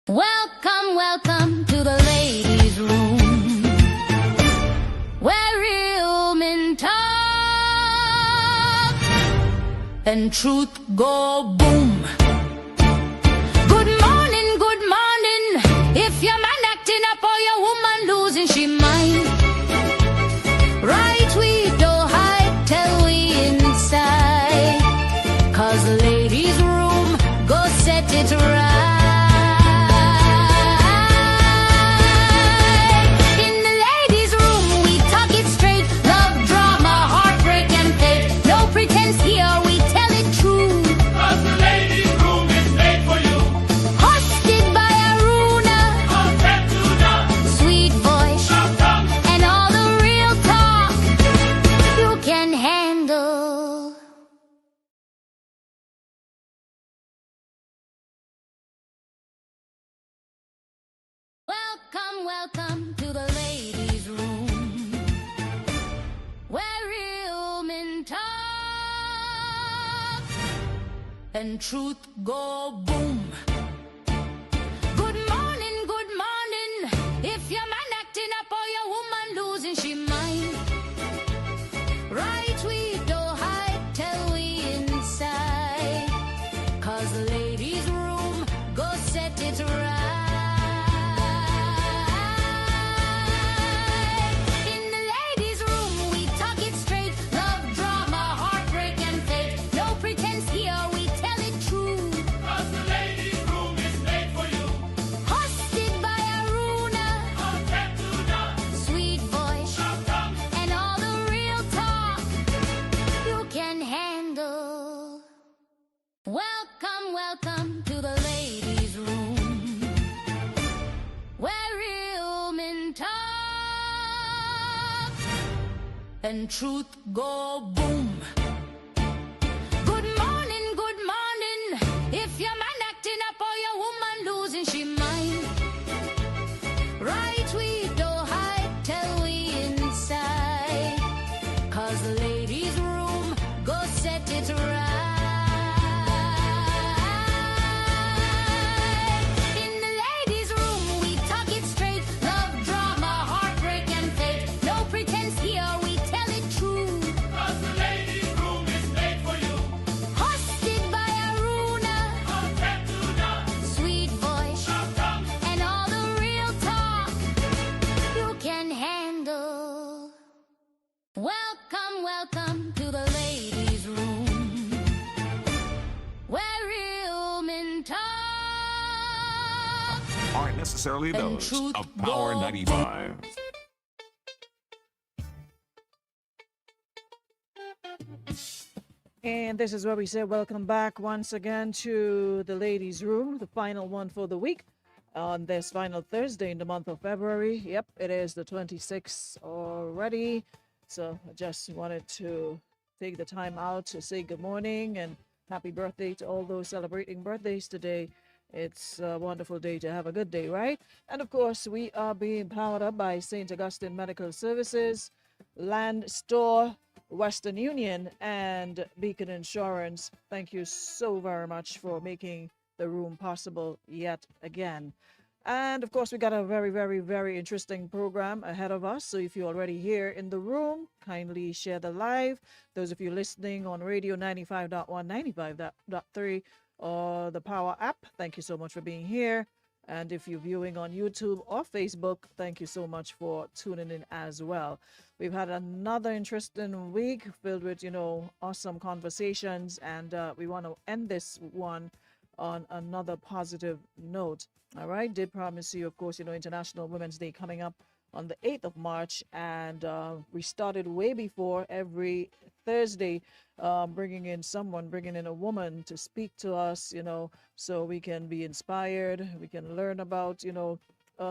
Welcome, welcome to the ladies' room, where real men talk and truth go boom. Good morning, good morning. If your man acting up or your woman losing she mind, right we don't hide till we inside, 'cause the ladies' room go set it right. Welcome, welcome to the ladies' room, where real men talk and truth go boom. Good morning, good morning. If your man acting up or your woman losing she mind, right we don't hide till we inside, 'cause the ladies' room go set it right. Welcome, welcome to the ladies' room, where real men talk and truth go boom. Good morning, good morning. If your man acting up or your woman losing she mind, right we don't hide till we inside, 'cause the ladies' room go set it right. Welcome, welcome to the ladies' room, where real men talk aren't necessarily those of Power 95. And this is where we say welcome back once again to the ladies' room, the final one for the week on this final Thursday in the month of February. Yep, it is the 26th already. So I just wanted to take the time out to say good morning and happy birthday to all those celebrating birthdays today. It's a wonderful day to have a good day, right? And of course, we are being powered up by St. Augustine Medical Services, Land Store, Western Union, and Beacon Insurance. Thank you so very much for making the room possible yet again. And of course, we got a very, very, very interesting program ahead of us. So if you're already here in the room, kindly share the live. Those of you listening on radio 95.1, 95.3, or the Power app, thank you so much for being here. And if you're viewing on YouTube or Facebook, thank you so much for tuning in as well. We've had another interesting week filled with, awesome conversations. And we want to end this one on another positive note. All right. Did promise you, of course, International Women's Day coming up on the 8th of March. And we started way before every Thursday, bringing in a woman to speak to us, so we can be inspired. We can learn about,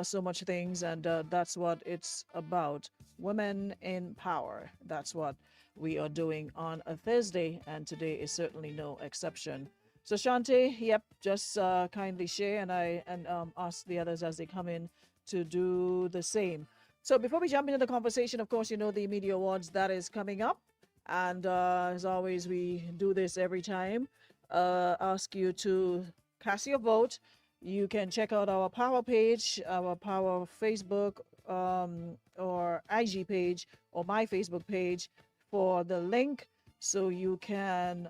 so much things. And that's what it's about. Women in power. That's what we are doing on a Thursday. And today is certainly no exception. So Shantae, yep, just kindly share and ask the others as they come in to do the same. So before we jump into the conversation, of course, the Media Awards that is coming up. And as always, we do this every time. Ask you to cast your vote. You can check out our Power page, our Power Facebook or IG page, or my Facebook page for the link so you can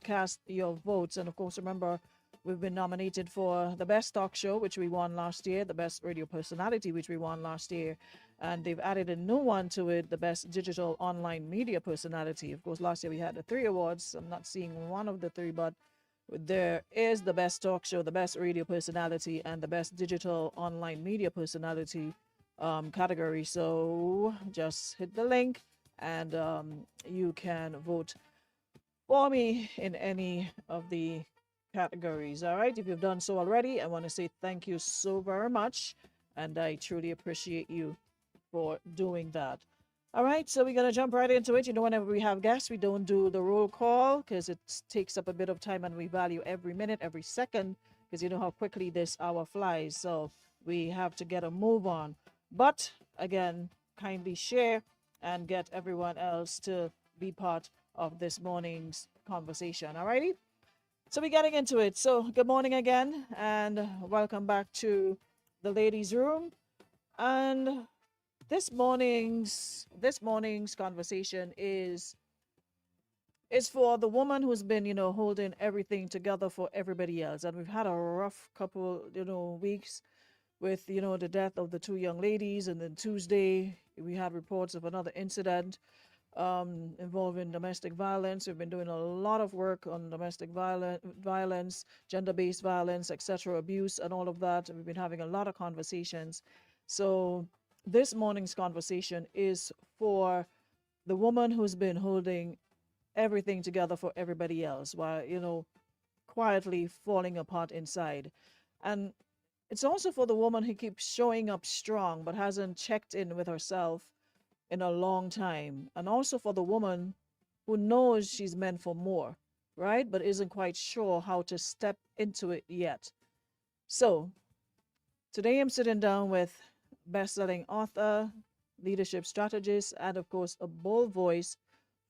cast your votes. And of course, remember, we've been nominated for the best talk show, which we won last year, the best radio personality, which we won last year, and they've added a new one to it, the best digital online media personality. Of course, last year we had the three awards. I'm not seeing one of the three, but there is the best talk show, the best radio personality, and the best digital online media personality category. So just hit the link and you can vote for me in any of the categories. All right. If you've done so already, I want to say thank you so very much. And I truly appreciate you for doing that. All right, so we're going to jump right into it. You know, whenever we have guests, we don't do the roll call because it takes up a bit of time and we value every minute, every second, because you know how quickly this hour flies. So we have to get a move on. But again, kindly share and get everyone else to be part of this morning's conversation. All righty? So we're getting into it. So good morning again and welcome back to the ladies' room. And this morning's conversation is for the woman who's been, you know, holding everything together for everybody else. And we've had a rough couple, you know, weeks with, you know, the death of the two young ladies. And then Tuesday, we had reports of another incident involving domestic violence. We've been doing a lot of work on domestic violence, gender-based violence, etc., abuse, and all of that. And we've been having a lot of conversations. So this morning's conversation is for the woman who's been holding everything together for everybody else while, you know, quietly falling apart inside. And it's also for the woman who keeps showing up strong but hasn't checked in with herself in a long time. And also for the woman who knows she's meant for more, right? But isn't quite sure how to step into it yet. So today I'm sitting down with best-selling author, leadership strategist, and of course, a bold voice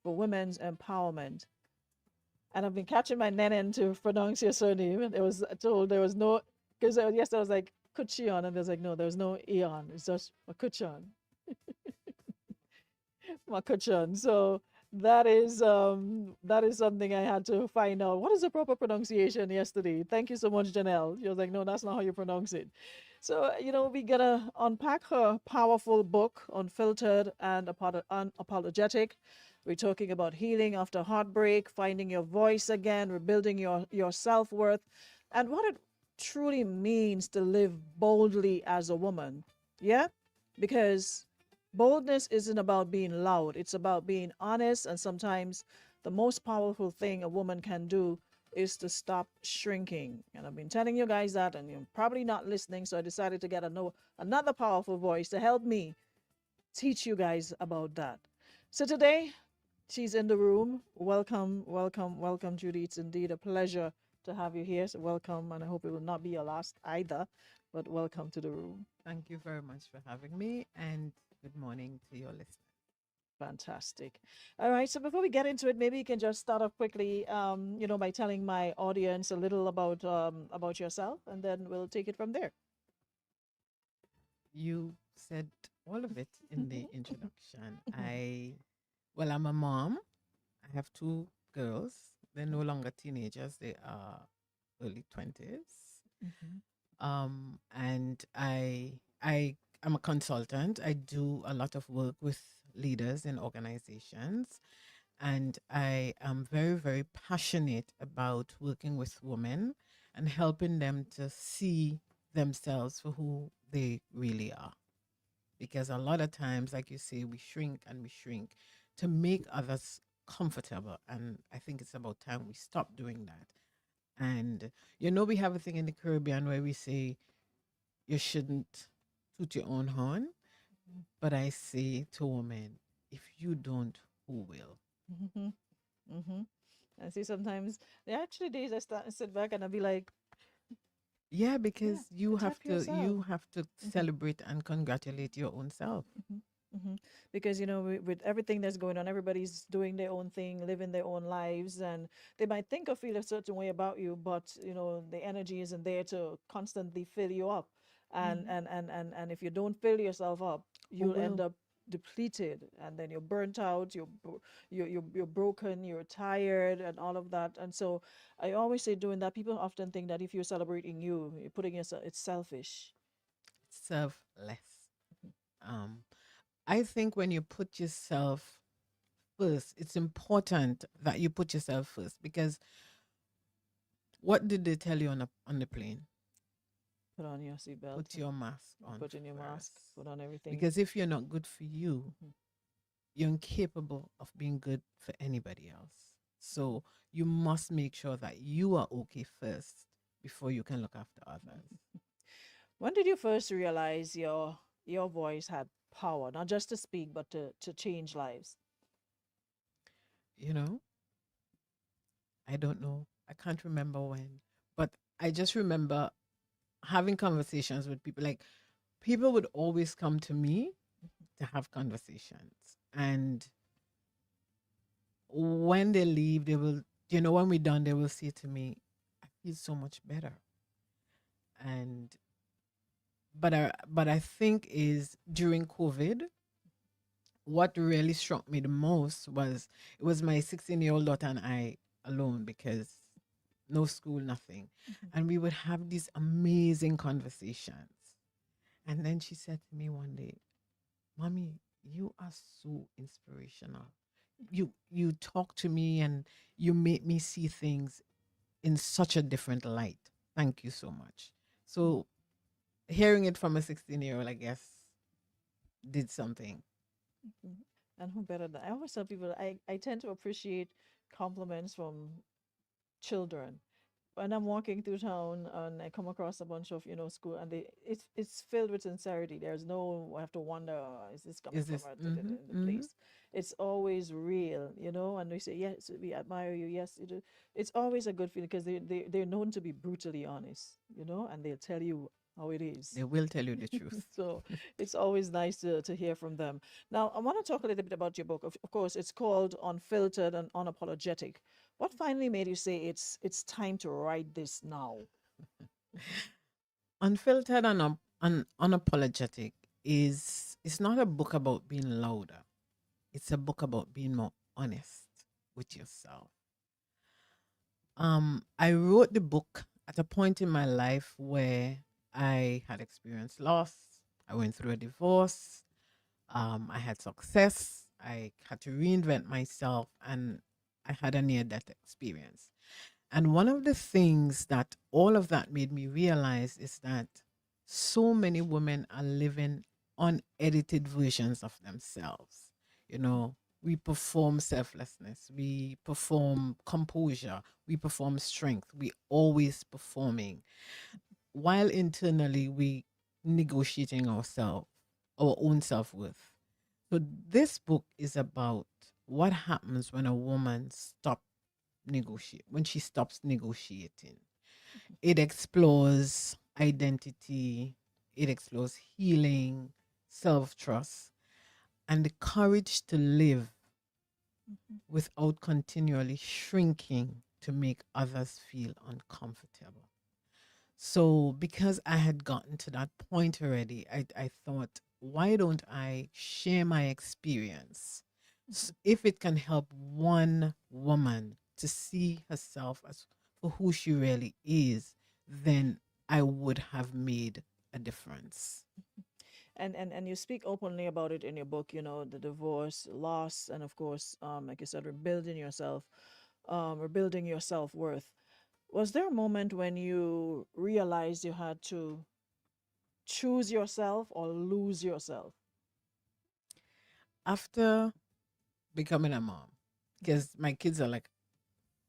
for women's empowerment. And I've been catching my nenin to pronounce your surname. And it was told there was no, because yesterday I was like, Kuchion, and there's like, no, there's no Eon. It's just Makuchon. Makuchon. So that is something I had to find out. What is the proper pronunciation yesterday? Thank you so much, Janelle. She was like, no, that's not how you pronounce it. So, you know, we're going to unpack her powerful book, Unfiltered and Unapologetic. We're talking about healing after heartbreak, finding your voice again, rebuilding your self-worth, and what it truly means to live boldly as a woman. Yeah? Because boldness isn't about being loud. It's about being honest. And sometimes the most powerful thing a woman can do is to stop shrinking. And I've been telling you guys that, and you're probably not listening. So I decided to get another powerful voice to help me teach you guys about that. So today, she's in the room. Welcome, welcome, welcome, Judy. It's indeed a pleasure to have you here. So welcome, and I hope it will not be your last either, but welcome to the room. Thank you very much for having me, and good morning to your listeners. Fantastic. All right. So before we get into it, maybe you can just start off quickly, you know, by telling my audience a little about yourself, and then we'll take it from there. You said all of it in the introduction. I'm a mom. I have two girls. They're no longer teenagers. They are early 20s. And I am a consultant. I do a lot of work with leaders in organizations. And I am very, very passionate about working with women and helping them to see themselves for who they really are. Because a lot of times, like you say, we shrink and we shrink to make others comfortable. And I think it's about time we stop doing that. And, you know, we have a thing in the Caribbean where we say, you shouldn't toot your own horn. But I say to women, if you don't, who will? I see sometimes there are actually days I start and sit back and I'll be like, yeah, because you have protect yourself. to celebrate and congratulate your own self. Because with everything that's going on, everybody's doing their own thing, living their own lives, and they might think or feel a certain way about you, but the energy isn't there to constantly fill you up. And Mhm. and if you don't fill yourself up, Who you'll end will? up depleted, and then you're burnt out, you're broken, you're tired, and all of that. And so I always say, doing that, people often think that if you're celebrating you, you're putting yourself, it's selfish. Selfless. Um, I think when you put yourself first, it's important that you put yourself first because what did they tell you on the plane? Put on your seatbelt, Put your mask on put in your mask, first. put on everything. Because if you're not good for you, you're incapable of being good for anybody else. So you must make sure that you are okay first before you can look after others. When did you first realize your voice had power, not just to speak, but to change lives? You know, I don't know. I can't remember when, but I just remember having conversations with people. Like people would always come to me to have conversations. And when they leave, they will, when we're done, they will say to me, I feel so much better. And but I think is during COVID, what really struck me the most was it was my 16-year-old daughter and I alone because no school, nothing. And we would have these amazing conversations. And then she said to me one day, Mommy, you are so inspirational. You talk to me and you make me see things in such a different light. Thank you so much. So hearing it from a 16-year-old, I guess, did something. Mhm. And who better than I always tell people, I tend to appreciate compliments from children. When I'm walking through town and I come across a bunch of school, and it's filled with sincerity. There's no I have to wonder, is this coming Is from this the place? It's always real, and they say, yes, we admire you, yes, you do. It's always a good feeling because they're known to be brutally honest, and they'll tell you how it is. They will tell you the truth. So it's always nice to hear from them. Now, I want to talk a little bit about your book. Of course, it's called Unfiltered and Unapologetic. What finally made you say it's time to write this now? Unfiltered and unapologetic is it's not a book about being louder. It's a book about being more honest with yourself. I wrote the book at a point in my life where I had experienced loss. I went through a divorce. I had success. I had to reinvent myself, and I had a near-death experience. And one of the things that all of that made me realize is that so many women are living unedited versions of themselves. We perform selflessness, we perform composure, we perform strength, we always performing, while internally we negotiating our own self-worth. So this book is about what happens when a woman when she stops negotiating. It explores identity, it explores healing, self-trust, and the courage to live without continually shrinking to make others feel uncomfortable. So, because I had gotten to that point already, I thought, why don't I share my experience? If it can help one woman to see herself as for who she really is, then I would have made a difference. And you speak openly about it in your book, the divorce, loss, and of course, like you said, rebuilding yourself, rebuilding your self-worth. Was there a moment when you realized you had to choose yourself or lose yourself? After becoming a mom, because my kids are like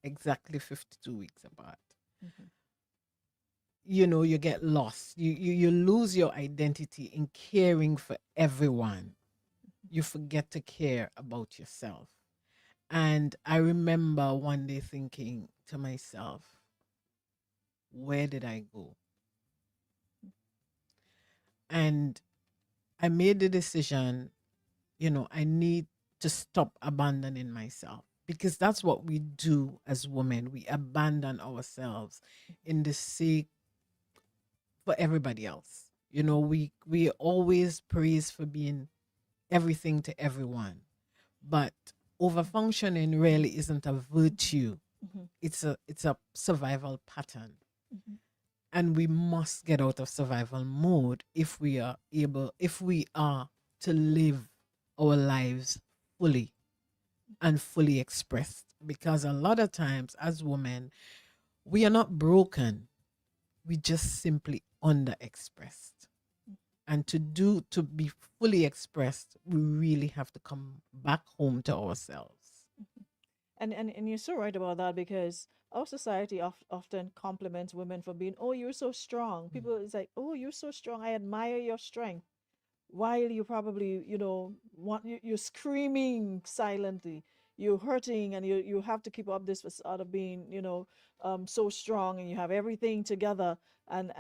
exactly 52 weeks apart, Mhm. you get lost. You lose your identity in caring for everyone. You forget to care about yourself. And I remember one day thinking to myself, where did I go? And I made the decision I need to stop abandoning myself, because that's what we do as women. We abandon ourselves in the sake for everybody else. We always praise for being everything to everyone, but overfunctioning really isn't a virtue. Mhm. It's a survival pattern, Mhm. and we must get out of survival mode if we are to live our lives fully and fully expressed, because a lot of times as women we are not broken, we just simply underexpressed. And to be fully expressed, we really have to come back home to ourselves. And you're so right about that, because our society often compliments women for being, oh, you're so strong. Mm. People is like, oh, you're so strong. I admire your strength. While you probably, you're screaming silently, you're hurting, and you have to keep up this facade of being, so strong, and you have everything together, and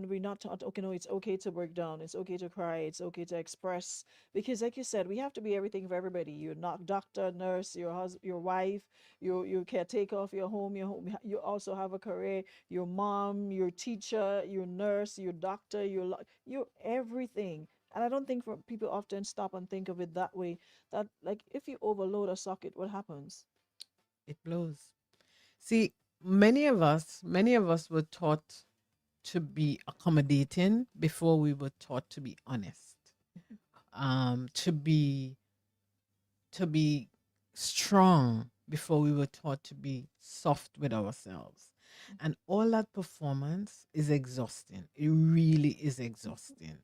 we're not taught, okay, no, it's okay to break down, it's okay to cry, it's okay to express, because like you said, we have to be everything for everybody. You're not doctor, nurse, your wife, you caretaker of your home, you also have a career, your mom, your teacher, your nurse, your doctor, you're everything. And I don't think for people often stop and think of it that way. That, like, if you overload a socket, what happens? It blows. See, many of us were taught to be accommodating before we were taught to be honest. To be strong before we were taught to be soft with ourselves. And all that performance is exhausting. It really is exhausting.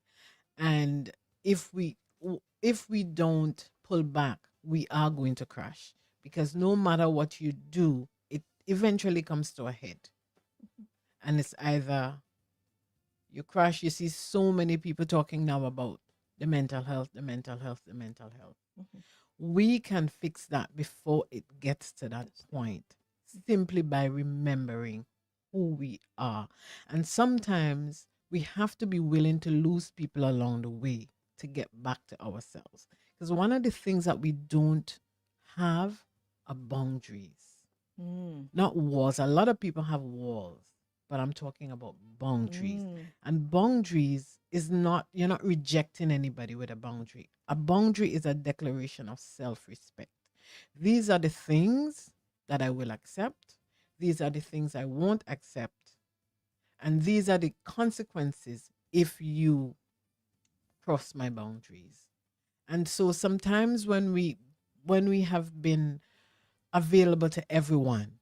And if we if we don't pull back, we are going to crash, because no matter what you do, it eventually comes to a head. And it's either you crash. You see so many people talking now about the mental health, the mental health, the mental health. Mhm. We can fix that before it gets to that point, simply by remembering who we are. And sometimes we have to be willing to lose people along the way to get back to ourselves. Because one of the things that we don't have are boundaries, Mm. not walls. A lot of people have walls, but I'm talking about boundaries. Mm. And boundaries is not, you're not rejecting anybody with a boundary. A boundary is a declaration of self respect. These are the things that I will accept, these are the things I won't accept, and these are the consequences if you cross my boundaries. And so sometimes when we have been available to everyone,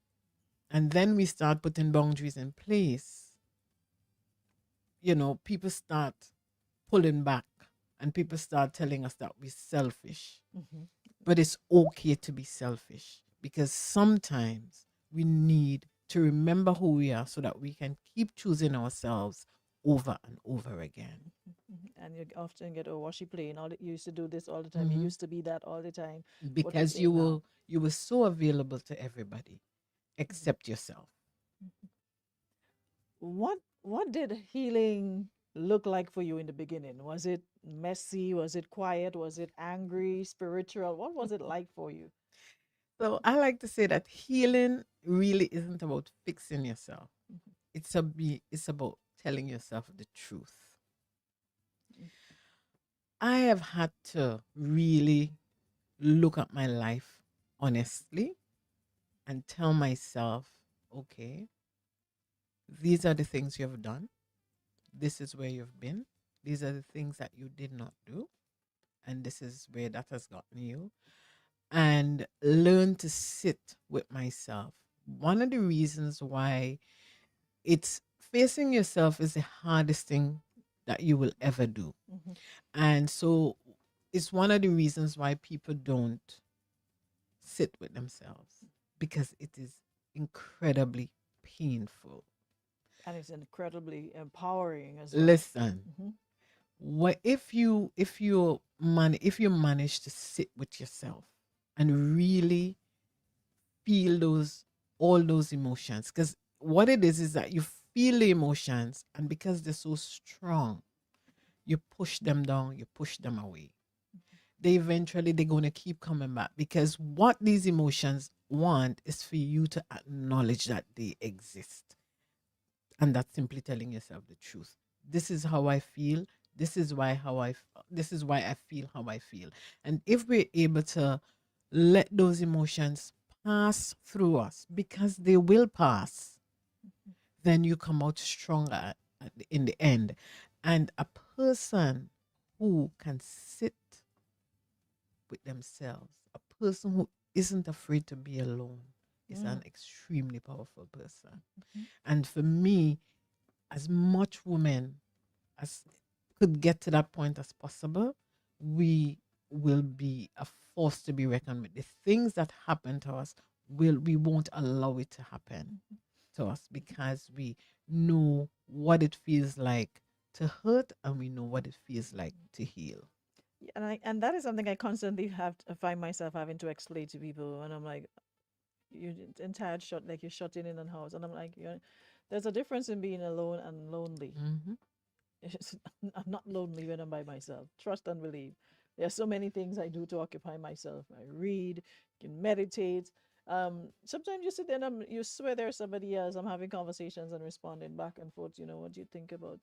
and then we start putting boundaries in place, people start pulling back, and people start telling us that we're selfish. Mhm. But it's okay to be selfish, because sometimes we need to remember who we are so that we can keep choosing ourselves over and over again. Mhm. And you often get, oh, was she playing? You used to do this all the time. You Mhm. used to be that all the time. What you Because you saying were now? you were so available to everybody Mhm. except yourself. What did healing look like for you in the beginning? Was it messy? Was it quiet? Was it angry, spiritual? What was it like for you? So I like to say that healing really isn't about fixing yourself. Mhm. It's about telling yourself the truth. I have had to really look at my life honestly and tell myself, okay, these are the things you have done. This is where you've been. These are the things that you did not do. And this is where that has gotten you. And learn to sit with myself. One of the reasons why it's facing yourself is the hardest thing that you will ever do. Mhm. And so it's one of the reasons why people don't sit with themselves, because it is incredibly painful. And it's incredibly empowering as well. Listen, Mhm. what if you manage to sit with yourself and really feel those all those emotions, because what it is that you feel the emotions, and because they're so strong, you push them down, you push them away. they're going to keep coming back, because what these emotions want is for you to acknowledge that they exist, and that's simply telling yourself the truth. This is how I feel. This is why I feel how I feel. And if we're able to let those emotions pass through us, because they will pass, then you come out stronger in the end. And a person who can sit with themselves, a person who isn't afraid to be alone, is an extremely powerful person. And for me, as much women as could get to that point as possible, we will be a force to be reckoned with. The things that happen to us, we won't allow it to happen to us, because we know what it feels like to hurt, and we know what it feels like to heal. And that is something I constantly have to find myself having to explain to people, and I'm like, you're entire shut, like you're shutting in a house, and I'm like, there's a difference in being alone and lonely. Mm-hmm. I'm not lonely when I'm by myself. Trust and believe. There are so many things I do to occupy myself. I read, can meditate. Sometimes you sit there and you swear there's somebody else. I'm having conversations and responding back and forth. What do you think about?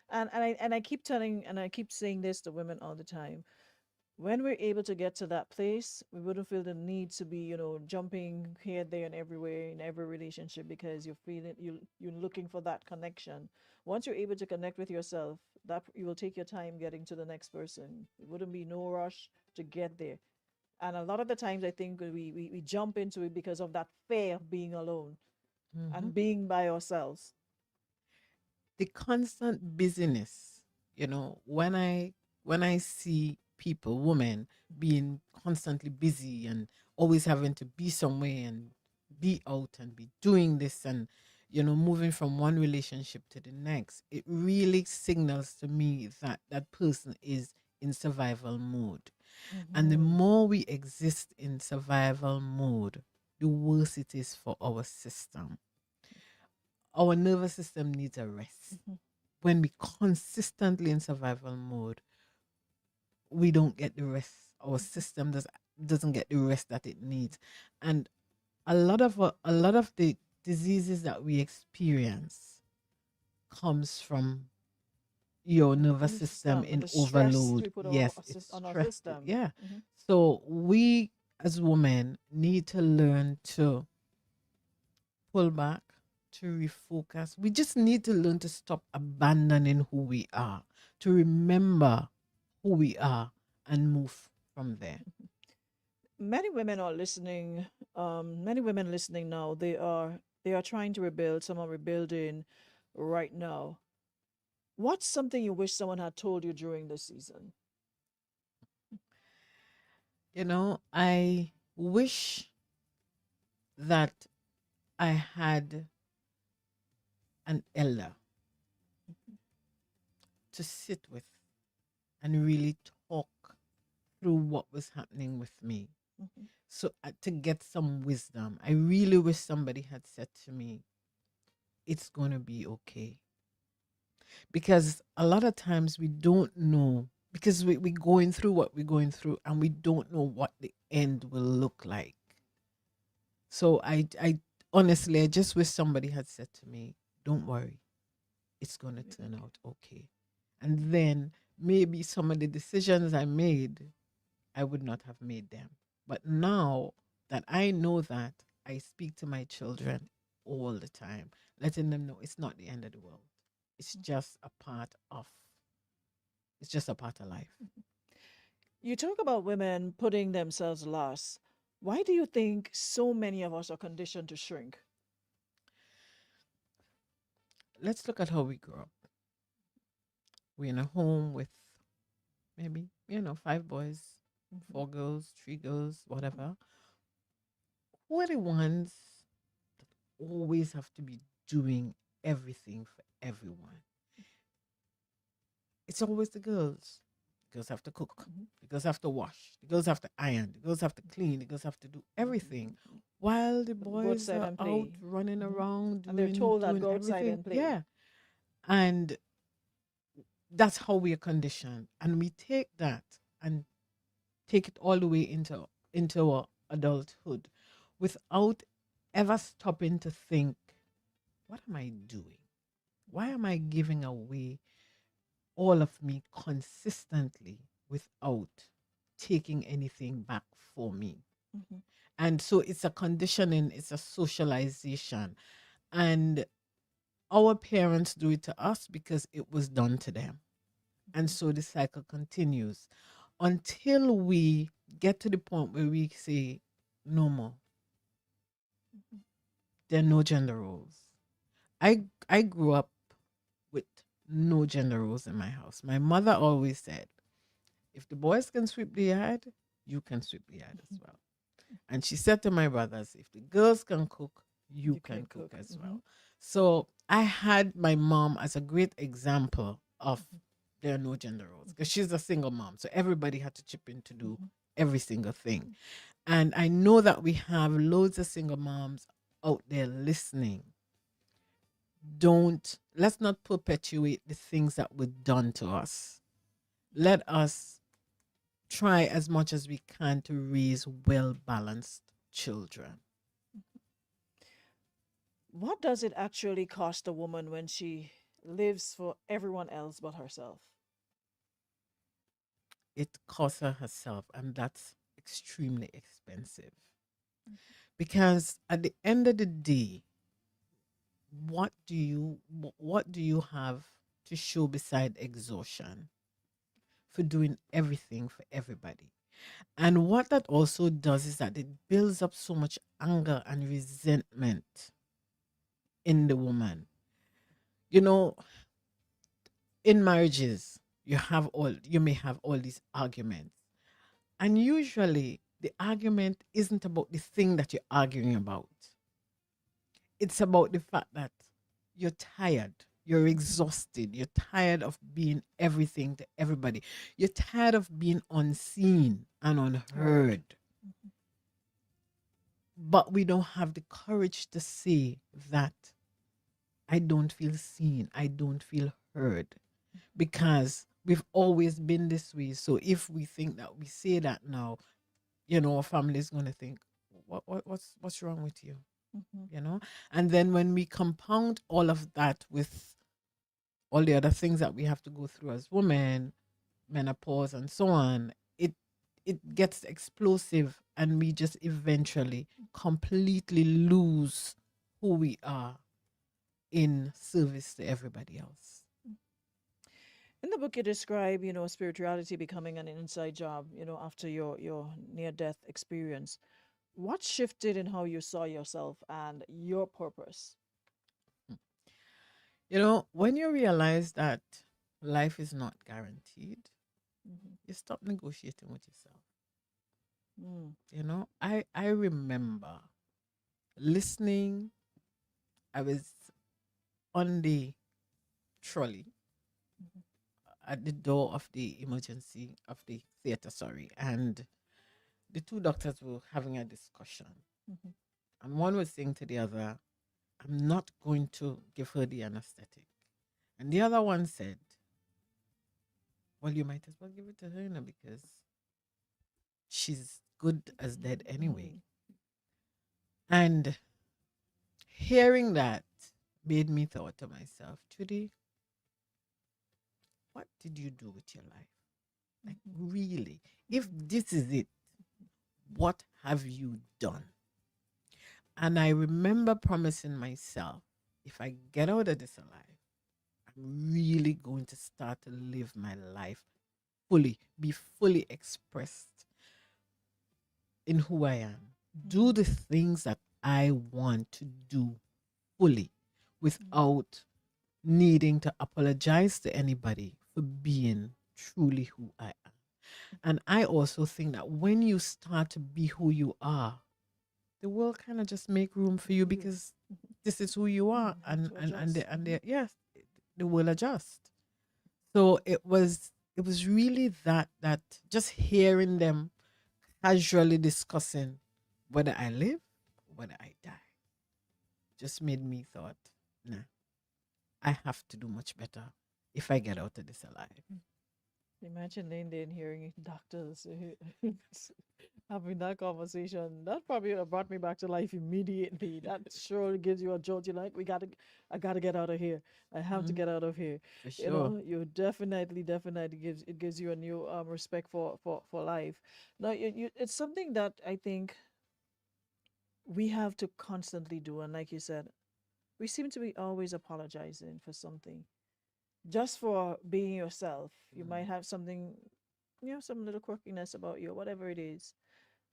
And I keep telling and I keep saying this to women all the time. When we're able to get to that place, we wouldn't feel the need to be, jumping here, there, and everywhere in every relationship, because you're feeling you're looking for that connection. Once you're able to connect with yourself, that you will take your time getting to the next person. It wouldn't be no rush to get there. And a lot of the times, I think we jump into it because of that fear of being alone Mm-hmm. and being by ourselves. The constant busyness, when I see people, women, being constantly busy and always having to be somewhere and be out and be doing this, and moving from one relationship to the next, it really signals to me that that person is in survival mode. And the Mm-hmm. more we exist in survival mode, the worse it is for our system. Our nervous system needs a rest. When we consistently in survival mode, we don't get the rest. Our system doesn't get the rest that it needs, and a lot of the diseases that we experience comes from your nervous The system system, in the stress overload. we put Yes, it's on our stressed. system. Yeah. Mm-hmm. So we as women need to learn to pull back, to refocus. We just need to learn to stop abandoning who we are, to remember who we are, and move from there. Many women are listening. Many women listening now. They are trying to rebuild. Some are rebuilding right now. What's something you wish someone had told you during this season? I wish that I had an elder to sit with and really talk through what was happening with me. Mhm. So to get some wisdom, I really wish somebody had said to me, it's going to be okay. Because a lot of times we don't know, because we're going through what we're going through, and we don't know what the end will look like. So I honestly, I just wish somebody had said to me, don't worry, it's going to turn out okay. And then maybe some of the decisions I made, I would not have made them. But now that I know that, I speak to my children all the time, letting them know it's not the end of the world. It's just a part of it's just a part of life. You talk about women putting themselves last. Why do you think so many of us are conditioned to shrink? Let's look at how we grew up. We're in a home with maybe, five boys, Mhm. four girls, three girls, whatever. Who are the ones that always have to be doing everything for everyone? It's always the girls. The girls have to cook. Mhm. The girls have to wash. The girls have to iron. The girls have to clean. The girls have to do everything. While the Go boys outside are and out play. running Hmm. around And they're doing told that doing go outside everything. and play. Yeah. And that's how we are conditioned. And we take that and take it all the way into our adulthood without ever stopping to think, what am I doing? Why am I giving away all of me consistently without taking anything back for me? Mhm. And so it's a conditioning, it's a socialization. And our parents do it to us because it was done to them. And so the cycle continues until we get to the point where we say, no more. There are no gender roles. I grew up with no gender roles in my house. My mother always said, if the boys can sweep the yard, you can sweep the yard as well. And she said to my brothers, if the girls can cook, you can cook as well. So I had my mom as a great example of there are no gender roles because she's a single mom. So everybody had to chip in to do every single thing. And I know that we have loads of single moms out there listening. Let's not perpetuate the things that were done to us. Let us try as much as we can to raise well-balanced children. What does it actually cost a woman when she lives for everyone else but herself? It costs her herself, and that's extremely expensive. Because at the end of the day, what do you have to show beside exhaustion for doing everything for everybody? And what that also does is that it builds up so much anger and resentment in the woman. You know, in marriages, you may have all these arguments. And usually the argument isn't about the thing that you're arguing about. It's about the fact that you're tired, you're exhausted, you're tired of being everything to everybody. You're tired of being unseen and unheard. But we don't have the courage to say that I don't feel seen, I don't feel heard, because we've always been this way. So if we think that we say that now, our family is going to think, what's wrong with you? And then when we compound all of that with all the other things that we have to go through as women, menopause and so on, it gets explosive, and we just eventually completely lose who we are in service to everybody else. In the book, you describe, spirituality becoming an inside job, after your near-death experience. What shifted in how you saw yourself and your purpose? When you realize that life is not guaranteed, you stop negotiating with yourself. I remember listening. I was on the trolley at the door of the emergency of the theater, and the two doctors were having a discussion. And one was saying to the other, I'm not going to give her the anesthetic. And the other one said, well, you might as well give it to her now because she's good as dead anyway. And hearing that made me thought to myself, Judy, what did you do with your life? Like, really, if this is it, what have you done? And I remember promising myself, if I get out of this alive, I'm really going to start to live my life fully, be fully expressed in who I am. Do the things that I want to do fully without needing to apologize to anybody for being truly who I am. And I also think that when you start to be who you are, the world kind of just make room for you because this is who you are, and yes, the will adjust. So it was really that just hearing them casually discussing whether I live, whether I die, just made me thought, nah, I have to do much better if I get out of this alive. Imagine laying there and hearing doctors having that conversation. That probably brought me back to life immediately. That sure gives you a jolt. You're like, I gotta get out of here. I have to Mhm. get out of here. For You sure. know, you definitely gives you a new respect for life. Now, it's something that I think we have to constantly do. And like you said, we seem to be always apologizing for something, just for being yourself. You Mm. might have something, some little quirkiness about you, whatever it is.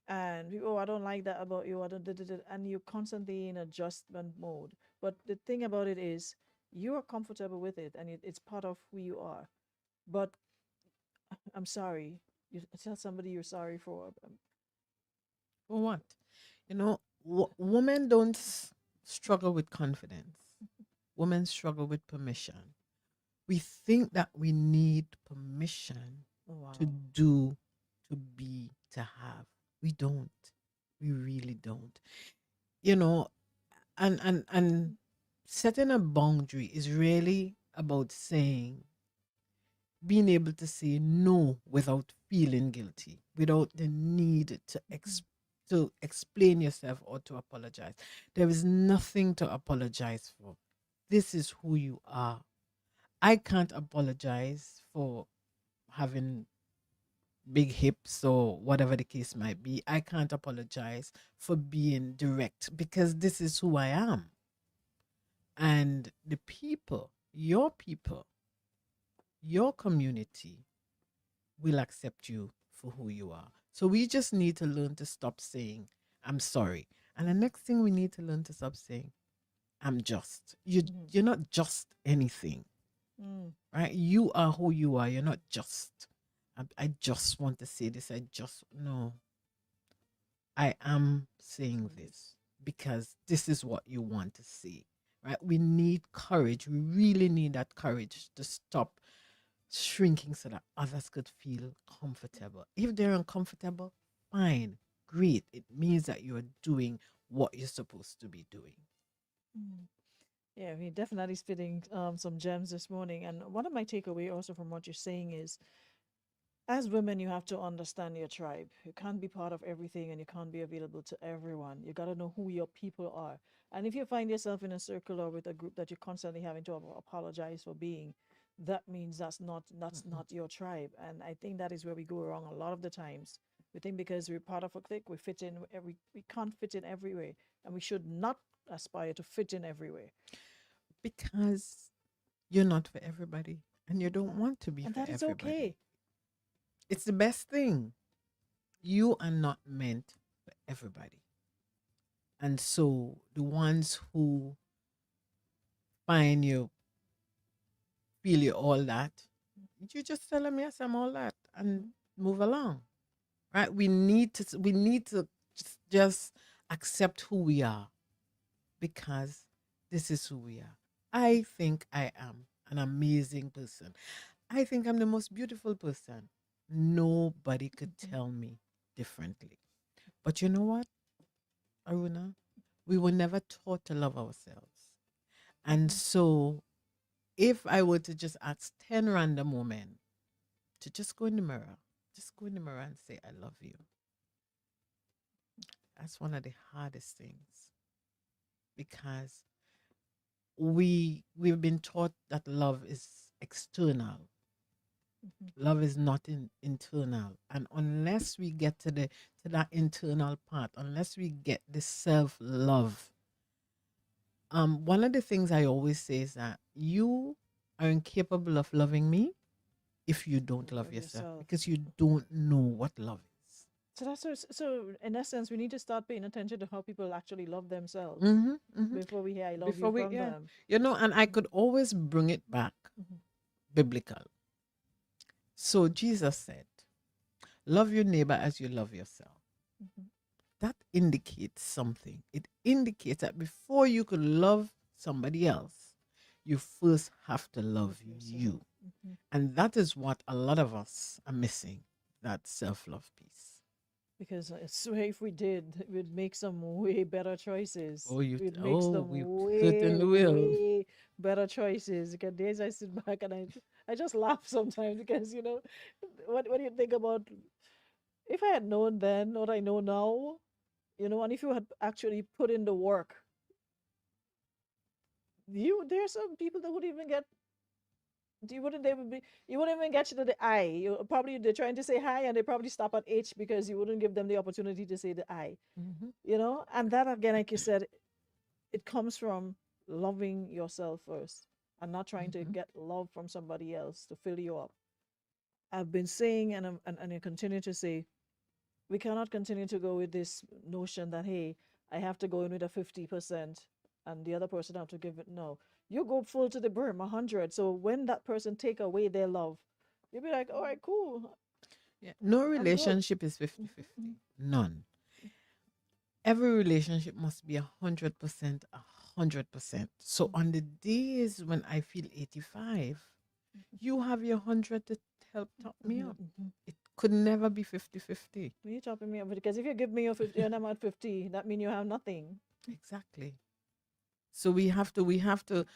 And people, oh, I don't like that about you. I don't, da, da, da," and you're constantly in adjustment mode. But the thing about it is, you are comfortable with it, and it's part of who you are. But I'm sorry, you tell somebody you're sorry for. For what? You know, women don't struggle with confidence. Women struggle with permission. We think that we need permission Oh, to wow. do, to be, to have. We don't. We really don't. You know, and setting a boundary is really about saying, being able to say no without feeling guilty, without the need to to explain yourself or to apologize. There is nothing to apologize for. This is who you are. I can't apologize for having big hips or whatever the case might be. I can't apologize for being direct because this is who I am. And the people, your community will accept you for who you are. So we just need to learn to stop saying, I'm sorry. And the next thing we need to learn to stop saying, I'm just. Mhm. You're not just anything, Mm. right? You are who you are. You're not just. I just want to say this. I just, no. I am saying this because this is what you want to see, right? We need courage. We really need that courage to stop shrinking so that others could feel comfortable. If they're uncomfortable, fine, great. It means that you're doing what you're supposed to be doing. Mm. Yeah, we definitely spitting some gems this morning. And one of my takeaway also from what you're saying is, as women, you have to understand your tribe. You can't be part of everything and you can't be available to everyone. You got to know who your people are. And if you find yourself in a circle or with a group that you're constantly having to apologize for being, that means that's not your tribe. And I think that is where we go wrong a lot of the times. We think because we're part of a clique, we can't fit in everywhere, and we should not aspire to fit in everywhere. Because you're not for everybody and you don't want to be And for that is everybody. okay. It's the best thing. You are not meant for everybody. And so the ones who find you, feel you all that, you just tell them, yes, I'm all that, and move along. Right? We need to just accept who we are because this is who we are. I think I am an amazing person. I think I'm the most beautiful person. Nobody could tell me differently. But you know what, Aruna? We were never taught to love ourselves. And so if I were to just ask 10 random women to just go in the mirror, just go in the mirror and say, I love you. That's one of the hardest things because we've been taught that love is external. Love is not internal. And unless we get to that internal part, unless we get the self-love, one of the things I always say is that you are incapable of loving me if you don't love Love yourself yourself. because you don't know what love is. So so in essence, we need to start paying attention to how people actually love themselves Mm-hmm, mm-hmm. before we hear "I love Before you" we, from yeah, them. and I could always bring it back Mhm. biblical. So Jesus said, love your neighbor as you love yourself. Mhm. That indicates something. It indicates that before you could love somebody else, you first have to love Love yourself. you. Mhm. And that is what a lot of us are missing, that self-love piece. Because I swear, if we did, we'd make some way better choices. We'd make some We way, certainly will. way better choices. Because days I sit back and I just laugh sometimes because what do you think about if I had known then what I know now, and if you had actually put in the work, there's some people that would even get you wouldn't even get you to the I. They're trying to say hi and they probably stop at H because you wouldn't give them the opportunity to say the I. Mm-hmm. And that again, like you said, it comes from loving yourself first and not trying to Mm-hmm. get love from somebody else to fill you up. I've been saying and I continue to say we cannot continue to go with this notion that hey, I have to go in with a 50% and the other person have to give it. No, you go full to the brim, 100. So when that person take away their love, you'll be like, all right, cool, Yeah. No I'm good. relationship is 50-50. None. Every relationship must be 100%, 100%. So on the days when I feel 85, you have your 100 to help top me up. It could never be 50-50. You're chopping me up because if you give me your 50 and I'm at 50, that means you have nothing. Exactly. So we have to,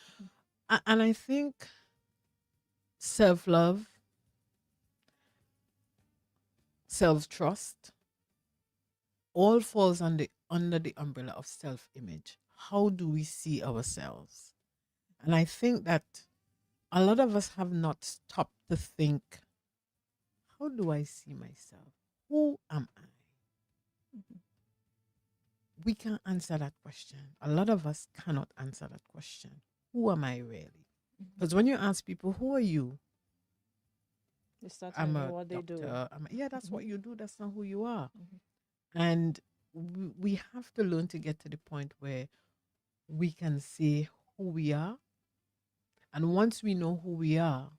and I think self love, self trust, all falls under the umbrella of self image. How do we see ourselves? And I think that a lot of us have not stopped to think, how do I see myself? Who am I? We can't answer that question. A lot of us cannot answer that question. Who am I really? Because when you ask people, who are you? They start I'm telling you a what they do. doctor. Yeah, that's what you do. That's not who you are. Mhm. And we have to learn to get to the point where we can say who we are. And once we know who we are,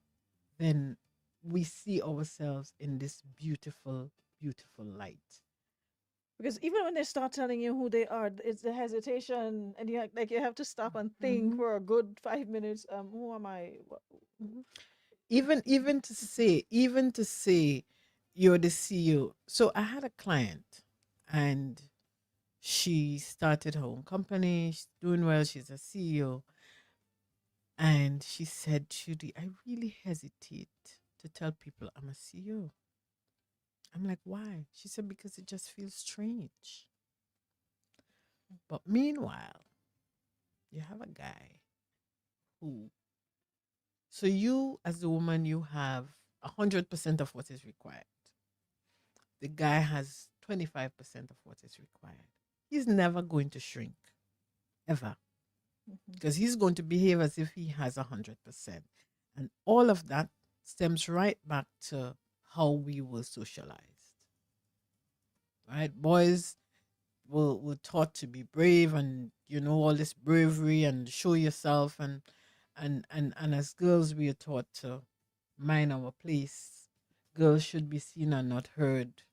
then we see ourselves in this beautiful, beautiful light. Because even when they start telling you who they are, it's the hesitation, and you have to stop and think Mhm, for a good 5 minutes. Who am I? mhm. Even to say you're the CEO. So I had a client and she started her own company, she's doing well, she's a CEO. And she said, Judy, I really hesitate to tell people I'm a CEO. I'm like, why? She said, because it just feels strange. But meanwhile, you have a guy who, so you as the woman, you have 100% of what is required. The guy has 25% of what is required. He's never going to shrink, ever, Mhm. because he's going to behave as if he has 100%. And all of that stems right back to how we were socialized, right? Boys were taught to be brave and, all this bravery and show yourself. And as girls, we are taught to mind our place. Girls should be seen and not heard.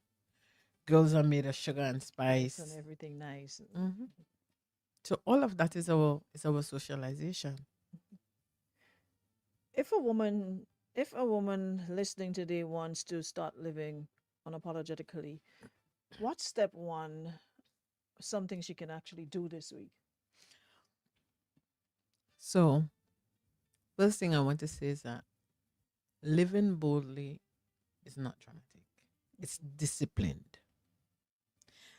Girls are made of sugar and Nice and spice. everything nice. Hmm. So all of that is our socialization. If a woman, if a woman listening today wants to start living unapologetically, what's step one? Something she can actually do this week. So first thing I want to say is that living boldly is not dramatic. It's disciplined.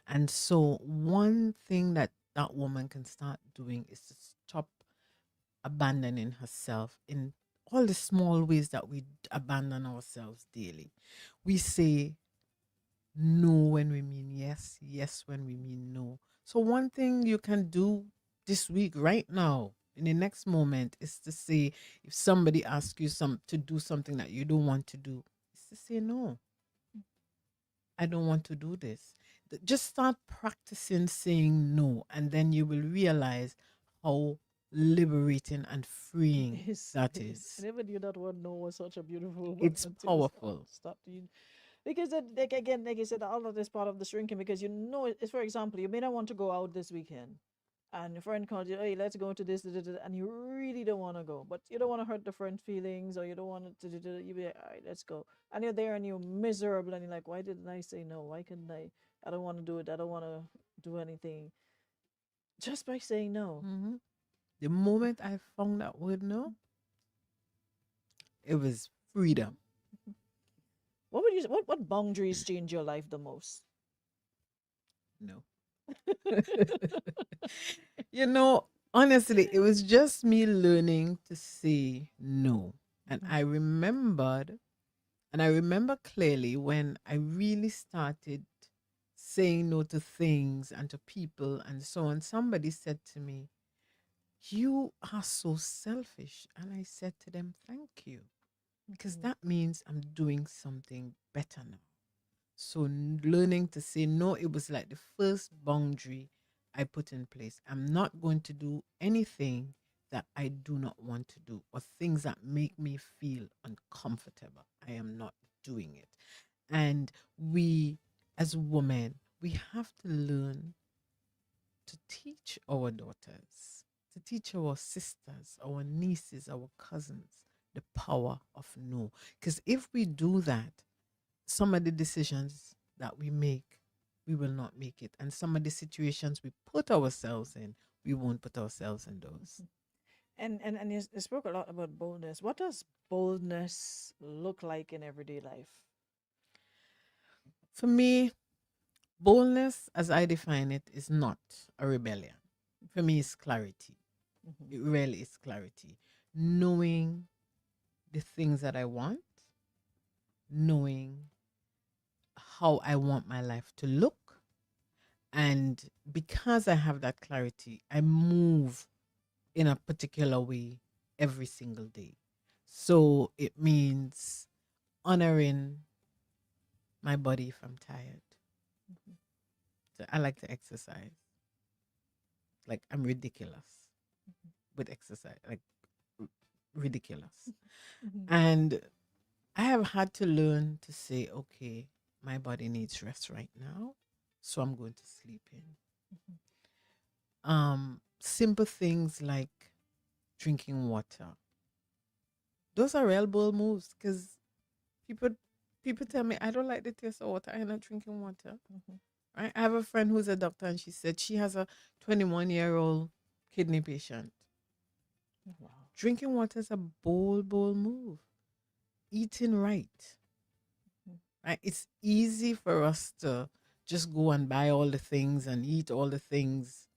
And so one thing that woman can start doing is to stop abandoning herself in all the small ways that we abandon ourselves daily. We say no when we mean yes, yes when we mean no. So one thing you can do this week right now in the next moment is to say, if somebody asks you to do something that you don't want to do, is to say no. I don't want to do this. Just start practicing saying no, and then you will realize how liberating and freeing that I is. never knew that word no was such a beautiful word It's until it powerful. stopped you. Because like again, like you said, all of this part of the shrinking because it's for example, you may not want to go out this weekend. And your friend called you, hey, let's go to this, and you really don't want to go, but you don't want to hurt the friend's feelings, or you don't want to, you be like, all right, let's go. And you're there and you're miserable, and you're like, why didn't I say no? Why couldn't I? I don't want to do it. I don't want to do anything. Just by saying no. Mhm. The moment I found that word no, It was freedom. What boundaries change your life the most? No. You know, honestly, it was just me learning to say no. And I remember clearly when I really started saying no to things and to people and so on. Somebody said to me, "You are so selfish." And I said to them, "Thank you." Because that means I'm doing something better now. So learning to say no, it was like the first boundary I put in place. I'm not going to do anything that I do not want to do or things that make me feel uncomfortable. I am not doing it. And we, as women, we have to learn to teach our daughters, to teach our sisters, our nieces, our cousins, the power of no. Because if we do that, some of the decisions that we make, we will not make it. And some of the situations we put ourselves in, we won't put ourselves in those. And you spoke a lot about boldness. What does boldness look like in everyday life? For me, boldness, as I define it, is not a rebellion. For me, it's clarity. It really is clarity. Knowing the things that I want, knowing how I want my life to look. And because I have that clarity, I move in a particular way every single day. So it means honoring my body if I'm tired. So I like to exercise. Like I'm ridiculous with exercise, like ridiculous. And I have had to learn to say, okay, my body needs rest right now, so I'm going to sleep in. Simple things like drinking water. Those are real bold moves because people people tell me I don't like the taste of water. I'm not drinking water. Right? I have a friend who's a doctor, and she said she has a 21-year-old kidney patient. Wow. Drinking water is a bold move. Eating right. Right? It's easy for us to just go and buy all the things and eat all the things,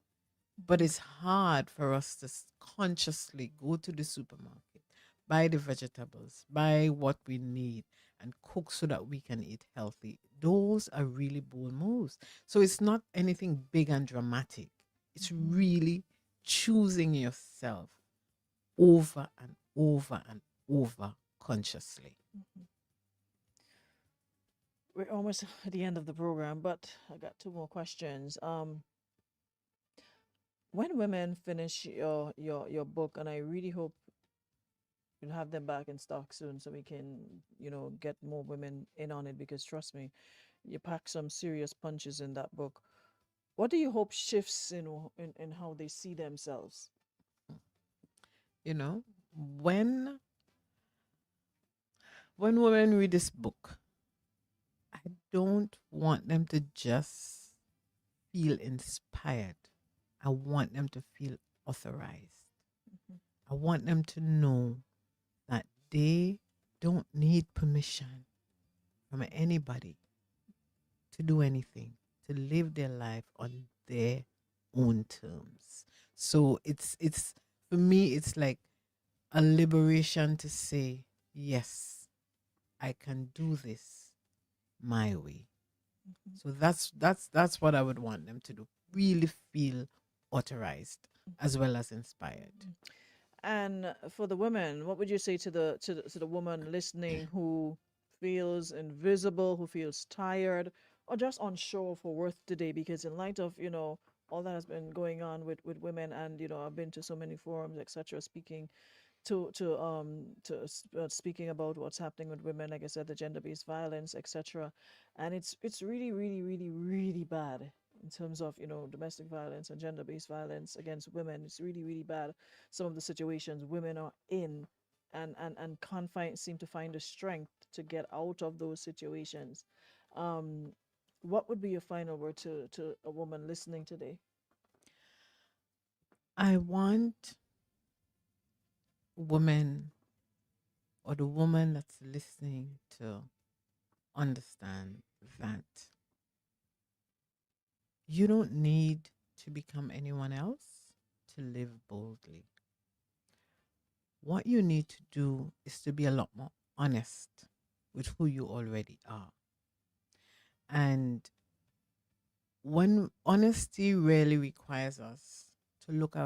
but it's hard for us to consciously go to the supermarket, buy the vegetables, buy what we need, and cook so that we can eat healthy. Those are really bold moves. So it's not anything big and dramatic. It's really choosing yourself over and over and over consciously. We're almost at the end of the program, but I got two more questions. When women finish your book, and I really hope you'll have them back in stock soon, so we can get more women in on it. Because trust me, you pack some serious punches in that book. What do you hope shifts in how they see themselves? You know, when women read this book, I don't want them to just feel inspired. I want them to feel authorized. I want them to know that they don't need permission from anybody to do anything, to live their life on their own terms. So it's for me it's like a liberation to say, yes, I can do this my way. So that's what I would want them to do. Really feel authorized as well as inspired. And for the women, what would you say to the woman listening who feels invisible, who feels tired, or just unsure of her worth today? Because in light of all that has been going on with women, and I've been to so many forums, etc., speaking speaking about what's happening with women, like I said, the gender-based violence, etc., and it's really, really, really, really bad in terms of domestic violence and gender-based violence against women. It's really, really bad. Some of the situations women are in, and can't seem to find the strength to get out of those situations. um what would be your final word to a woman listening today? I want women or the woman that's listening to understand that you don't need to become anyone else to live boldly. What you need to do is to be a lot more honest with who you already are. And when honesty really requires us to look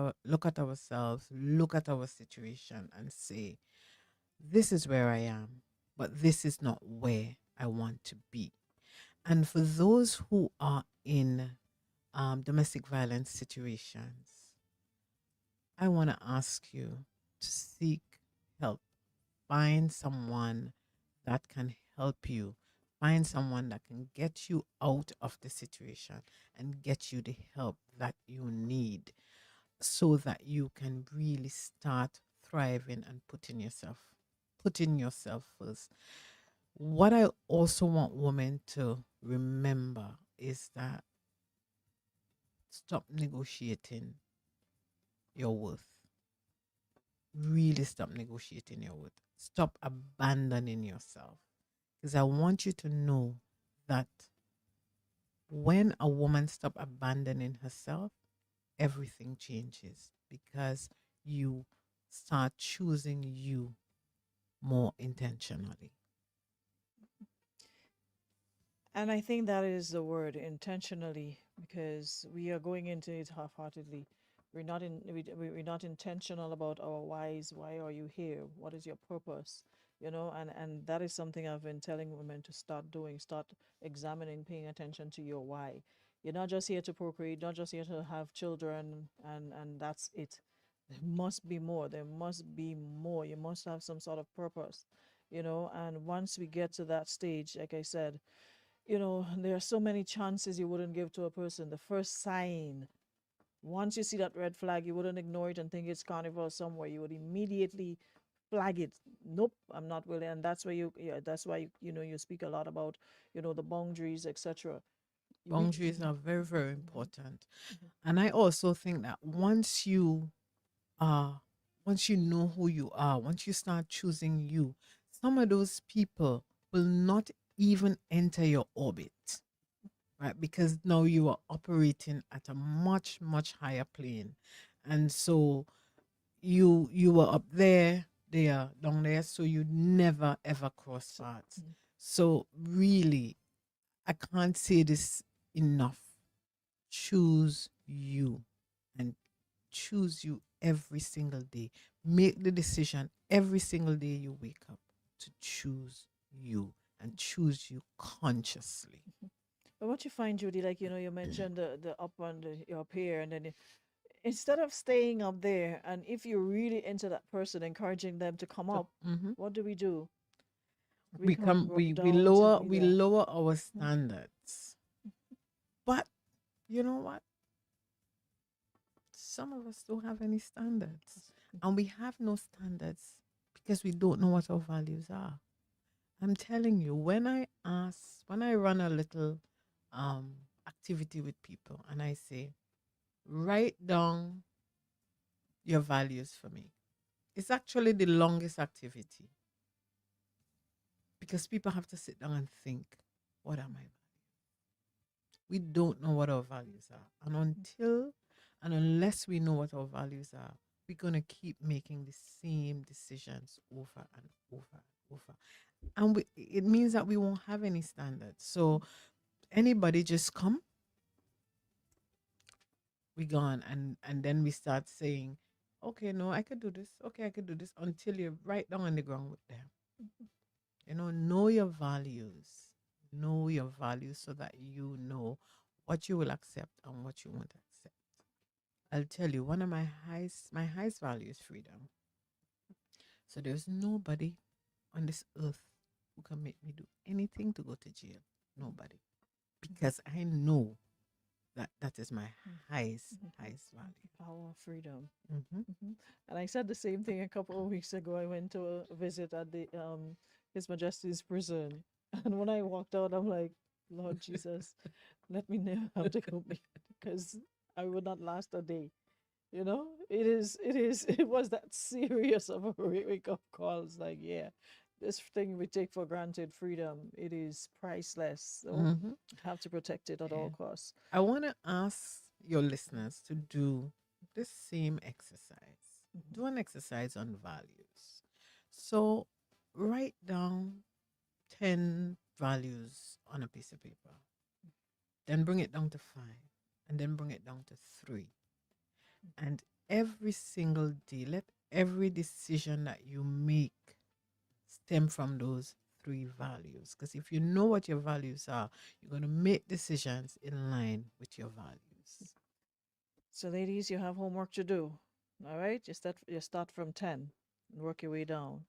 at ourselves, look at our situation and say, this is where I am, but this is not where I want to be. And for those who are in domestic violence situations, I want to ask you to seek help. Find someone that can help you. Find someone that can get you out of the situation and get you the help that you need so that you can really start thriving and putting yourself first. What I also want women to remember is that stop negotiating your worth. Really stop negotiating your worth. Stop abandoning yourself. Because I want you to know that when a woman stop abandoning herself, everything changes because you start choosing you more intentionally. And I think that is the word, intentionally, because we are going into it half-heartedly. We're not intentional about our whys. Why are you here? What is your purpose? And that is something I've been telling women to start doing. Start examining, paying attention to your why. You're not just here to procreate, not just here to have children, and that's it. There must be more. There must be more. You must have some sort of purpose. And once we get to that stage, like I said, there are so many chances you wouldn't give to a person. The first sign, once you see that red flag, you wouldn't ignore it and think it's carnival somewhere. You would immediately flag it. Nope, I'm not willing. And that's why that's why you speak a lot about, the boundaries, etc. Boundaries are very, very important. Mhm. And I also think that uh once you know who you are, once you start choosing you, some of those people will not even enter your orbit, right? Because now you are operating at a much, much higher plane. And so you were up there, they are down there, so you never ever cross paths. Mhm. So really, I can't say this enough. Choose you and choose you every single day. Make the decision every single day you wake up to choose you and choose you consciously. But what you find, Judy, like you mentioned the up and you're up here, and then instead of staying up there, and if you're really into that person, encouraging them to come So, up, what do? We we come come right we down to lower be we there. lower our standards. But you know what? Some of us don't have any standards. And we have no standards because we don't know what our values are. I'm telling you, when I run a little activity with people and I say, write down your values for me. It's actually the longest activity because people have to sit down and think, what are my values? We don't know what our values are. And unless we know what our values are, we're going to keep making the same decisions over and over and over. And it means that we won't have any standards. So anybody just come, we gone, and then we start saying, okay, no, I could do this. Okay, I could do this until you're right down on the ground with them. Know your values. Know your values so that you know what you will accept and what you won't accept. I'll tell you, one of my highest value is freedom. So there's nobody on this earth who can make me do anything to go to jail. Nobody. Because I know that that is my highest value. Power, freedom. Hmm. And I said the same thing a couple of weeks ago. I went to a visit at the His Majesty's prison, and when I walked out, I'm like, Lord Jesus, let me never have to go back because I would not last a day. You know, it was that serious of a wake up call. It's like, yeah, this thing we take for granted, freedom, it is priceless. So Hmm. have to protect it at Yeah. all costs. I want to ask your listeners to do the same exercise. Mhm. Do an exercise on values. So write down 10 values on a piece of paper, then bring it down to five, and then bring it down to three. And every single day, let every decision that you make stem from those three values. Because if you know what your values are, you're going to make decisions in line with your values. So, ladies, you have homework to do. All right, you start from 10 and work your way down.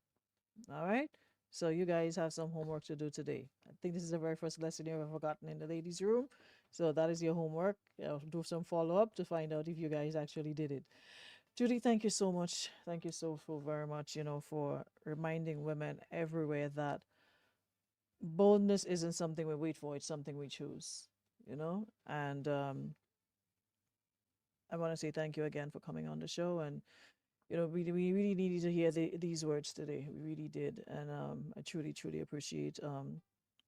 All right. So you guys have some homework to do today. I think this is the very first lesson you've ever gotten in the ladies' room. So that is your homework. Do some follow up to find out if you guys actually did it. Judy, thank you so much. Thank you so very much, for reminding women everywhere that boldness isn't something we wait for, it's something we choose, And I want to say thank you again for coming on the show. And we really needed to hear these words today. We really did, and I truly appreciate.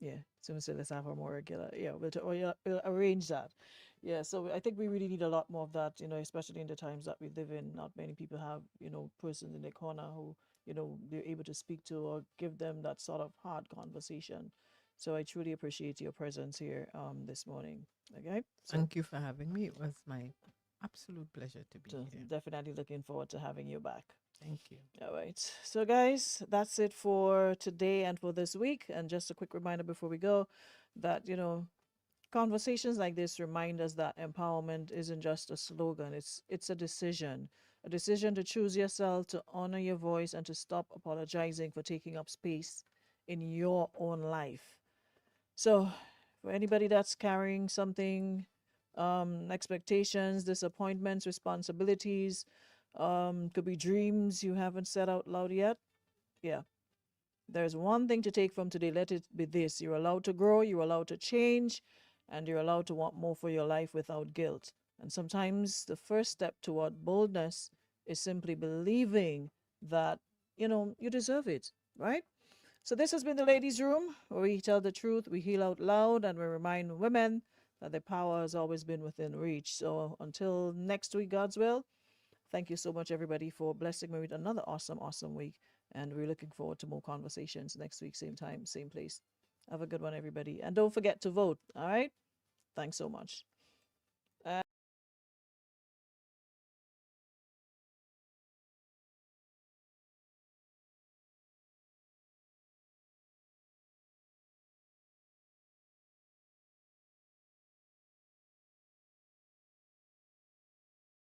Yeah, someone said let's have her more regular. Yeah, we'll arrange that. Yeah, so I think we really need a lot more of that. Especially in the times that we live in. Not many people have persons in their corner who they're able to speak to or give them that sort of hard conversation. So I truly appreciate your presence here this morning. Okay, so Thank you for having me. It was my absolute pleasure to be so here. definitely looking forward to having you back. Thank you. All right. So, guys, that's it for today and for this week. And just a quick reminder before we go that, conversations like this remind us that empowerment isn't just a slogan, it's a decision to choose yourself, to honor your voice, and to stop apologizing for taking up space in your own life. So, for anybody that's carrying something, expectations, disappointments, responsibilities, could be dreams you haven't said out loud yet. Yeah. There's one thing to take from today. Let it be this: you're allowed to grow, you're allowed to change, and you're allowed to want more for your life without guilt. And sometimes the first step toward boldness is simply believing that, you deserve it, right? So this has been the ladies' room, where we tell the truth, we heal out loud, and we remind women that their power has always been within reach. So until next week, God's will, thank you so much, everybody, for blessing me with another awesome week. And we're looking forward to more conversations next week, same time, same place. Have a good one, everybody. And don't forget to vote, all right? Thanks so much.